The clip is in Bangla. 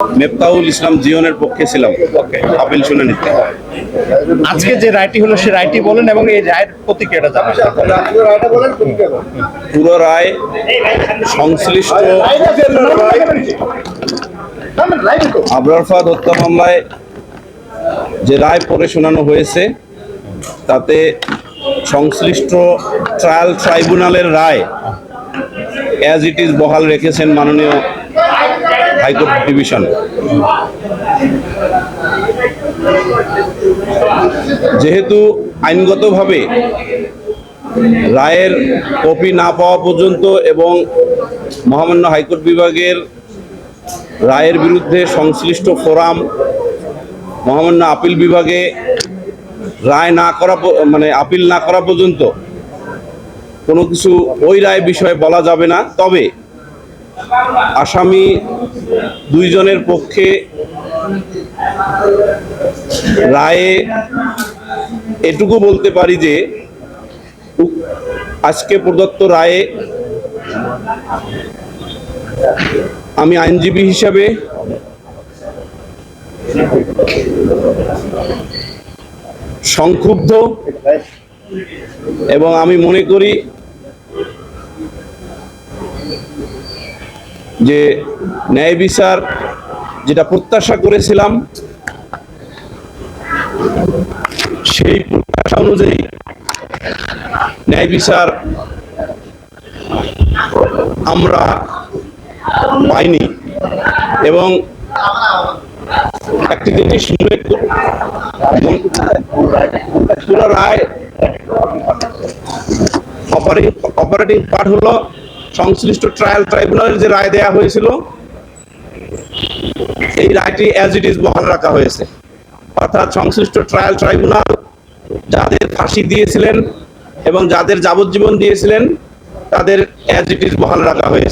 মেফতাহুল ইসলাম জিয়নের পক্ষে ছিলাম আপিল শুনানিতে। আজকে যে রায়টি হলো সে রায়টি বলেন এবং এই রায়ের প্রতিক্রিয়াটা জানান। পুরো রায় সংশ্লিষ্ট আবরার ফাহাদ হত্যা মামলায় যে রায় পড়ে শোনানো হয়েছে তাতে সংশ্লিষ্ট ট্রায়াল ট্রাইব্যুনালের রায় অ্যাজ ইট ইজ বহাল রেখেছেন মাননীয় হাইকোর্ট ডিভিশন। যেহেতু আইনগতভাবে রায়ের কপি না পাওয়া পর্যন্ত এবং মহামান্য হাইকোর্ট বিভাগের রায়ের বিরুদ্ধে সংশ্লিষ্ট ফোরাম মহামান্য আপিল বিভাগে রায় না করা আপিল না করা পর্যন্ত কোনো কিছু ওই রায় বিষয়ে বলা যাবে না। তবে আসামি দুইজনের পক্ষে রায়ে এটুকু বলতে পারি যে আজকে প্রদত্ত রায়ে আমি আইনজীবী হিসাবে সংক্ষুব্ধ এবং আমি মনে করি যে ন্যায় বিচার যেটা প্রত্যাশা করেছিলাম সেই প্রত্যাশা অনুযায়ী ন্যায় বিচার আমরা পাইনি। এবং একটি জিনিস পুরো রায় অপারেটিং পার্ট হলো সংশ্লিষ্ট ট্রায়াল ট্রাইব্যুনালের যে রায় দেয়া হয়েছিল এই রায়টি অ্যাজ ইট ইজ বহাল রাখা হয়েছে। অর্থাৎ সংশ্লিষ্ট ট্রায়াল ট্রাইব্যুনাল যাদের ফাঁসি দিয়েছিলেন এবং যাদের যাবজ্জীবন দিয়েছিলেন তাদের অ্যাজ ইট ইজ বহাল রাখা হয়েছে।